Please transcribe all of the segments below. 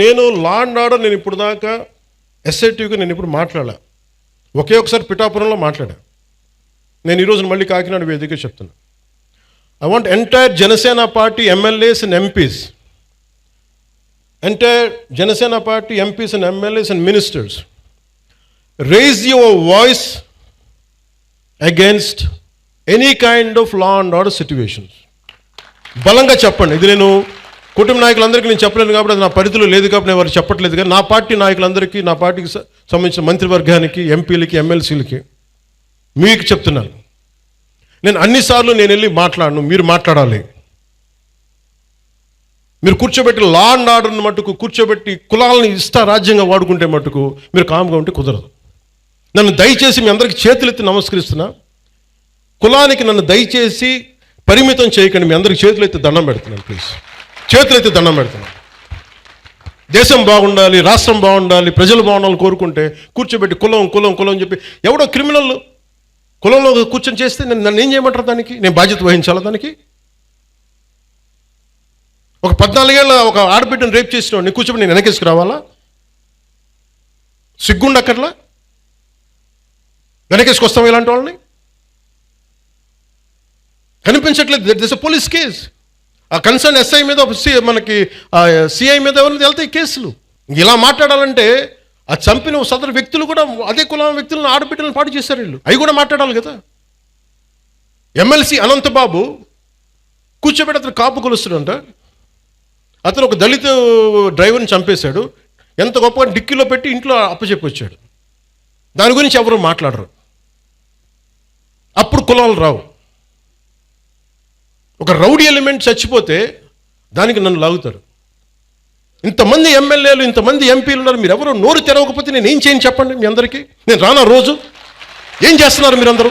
నేను law and order నేను ఇప్పుడు దాకా ఎస్ఐటీకి నేను ఇప్పుడు మాట్లాడా. ఒకే ఒకసారి పిఠాపురంలో మాట్లాడా. నేను ఈరోజు మళ్ళీ కాకినాడ వేదిక చెప్తున్నా. I want entire Janasena party MLAs and MPs, entire Janasena party MPs and MLAs and ministers, raise your voice against any kind of law and order situations. బలంగా చెప్పండి. ఇది నేను కుటుంబ నాయకులందరికీ నేను చెప్పలేను కాబట్టి అది నా పరిధిలో లేదు కాబట్టి నేను వారు చెప్పట్లేదు. కానీ నా పార్టీ నాయకులందరికీ, నా పార్టీకి సంబంధించిన మంత్రివర్గానికి, ఎంపీలకి, ఎమ్మెల్సీలకి మీకు చెప్తున్నాను, నేను అన్నిసార్లు నేను వెళ్ళి మాట్లాడను, మీరు మాట్లాడాలి. మీరు కూర్చోబెట్టి లా అండ్ ఆర్డర్ని మట్టుకు కూర్చోబెట్టి కులాలని రాజ్యంగా వాడుకుంటే మట్టుకు మీరు కామ్గా ఉంటే కుదరదు. నన్ను దయచేసి మీ అందరికీ చేతులెత్తి నమస్కరిస్తున్నా. కులానికి నన్ను దయచేసి పరిమితం చేయకండి. మీ అందరికీ చేతులెత్తి దండం పెడుతున్నాను. ప్లీజ్ చేతులెత్తి దండం పెడుతున్నాను. దేశం బాగుండాలి, రాష్ట్రం బాగుండాలి, ప్రజలు బాగుండాలని కోరుకుంటే కూర్చోబెట్టి కులం కులం కులం అని చెప్పి ఎవడో క్రిమినల్ కులంలో కూర్చొని చేస్తే నన్ను ఏం చేయమంటారు? దానికి నేను బాధ్యత వహించాలా? దానికి ఒక 14 ఏళ్ళ ఒక ఆడబిడ్డను రేప్ చేసిన వాడిని కూర్చోబెట్టి నేను వెనకేసుకు రావాలా? సిగ్గుండక్కర్లా? వెనకేసుకొస్తాం ఇలాంటి వాళ్ళని? కనిపించట్లేదు. This a police case. ఆ కన్సర్న్ ఎస్ఐ మీద మనకి సిఐ మీద ఎవరిని వెళ్తాయి కేసులు. ఇలా మాట్లాడాలంటే ఆ చంపిన సదరు వ్యక్తులు కూడా అదే కులం వ్యక్తులను, ఆడబిడ్డలను పాటు చేశారు వీళ్ళు. అవి కూడా మాట్లాడాలి కదా. ఎమ్మెల్సీ అనంతబాబు కూర్చోబెట్టి అతను కాపు కొలుస్తాడంట. అతను ఒక దళిత డ్రైవర్ని చంపేశాడు. ఎంత గొప్పగా డిక్కీలో పెట్టి ఇంట్లో అప్పచెప్పొచ్చాడు. దాని గురించి ఎవరు మాట్లాడరు. అప్పుడు కులాలు రావు. ఒక రౌడీ ఎలిమెంట్ చచ్చిపోతే దానికి నన్ను లాగుతారు. ఇంతమంది ఎమ్మెల్యేలు, ఇంతమంది ఎంపీలు ఉన్నారు, మీరు ఎవరు నోరు తెరవకపోతే నేను ఏం చేయను చెప్పండి? మీ అందరికీ నేను రానా రోజు? ఏం చేస్తున్నారు మీరందరూ?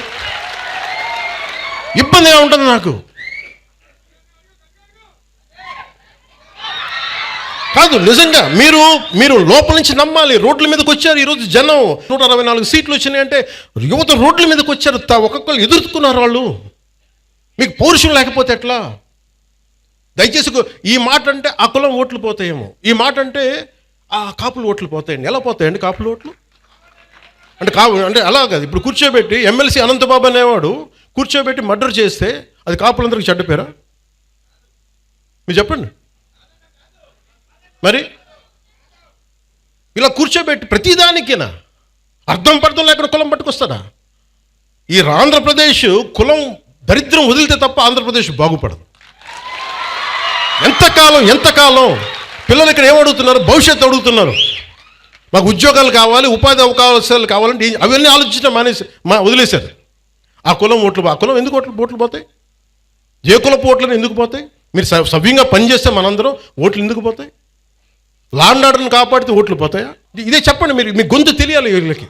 ఇబ్బందిగా ఉంటుంది నాకు. కాదు, నిజంగా మీరు లోపల నుంచి నమ్మాలి. రోడ్ల మీదకి వచ్చారు ఈరోజు జనం. 164 సీట్లు వచ్చినాయంటే యువత రోడ్ల మీదకి వచ్చారు. ఒక్కొక్కరు ఎదుర్కొన్నారు. వాళ్ళు మీకు పౌరుషం లేకపోతే ఎట్లా? దయచేసి ఈ మాట అంటే ఆ కులం ఓట్లు పోతాయేమో, ఈ మాట అంటే ఆ కాపులు ఓట్లు పోతాయండి. ఎలా పోతాయండి కాపులు ఓట్లు? అంటే అలా కాదు. ఇప్పుడు కూర్చోబెట్టి ఎమ్మెల్సీ అనంతబాబు అనేవాడు కూర్చోబెట్టి మర్డర్ చేస్తే అది కాపులందరికీ చెడ్డ పేరా? మీరు చెప్పండి. మరి ఇలా కూర్చోబెట్టి ప్రతిదానికేనా అర్థం పర్థం లేకుండా కులం పట్టుకొస్తాడా? ఈ ఆంధ్రప్రదేశ్ కులం దరిద్రం వదిలితే తప్ప ఆంధ్రప్రదేశ్ బాగుపడదు. ఎంతకాలం పిల్లలు ఇక్కడ ఏమడుగుతున్నారు? భవిష్యత్తు అడుగుతున్నారు. మాకు ఉద్యోగాలు కావాలి, ఉపాధి అవకాశాలు కావాలంటే అవన్నీ ఆలోచించడం వదిలేశారు. ఆ కులం ఎందుకు ఓట్లు పోతాయి? ఏ కులపు ఓట్లను ఎందుకు పోతాయి? మీరు సవ్యంగా పనిచేస్తే మనందరం ఓట్లు ఎందుకు పోతాయి? లా అండ్ ఆర్డర్ని కాపాడితే ఓట్లు పోతాయా? ఇదే చెప్పండి. మీరు మీ గొంతు తెలియాలి వీళ్ళకి.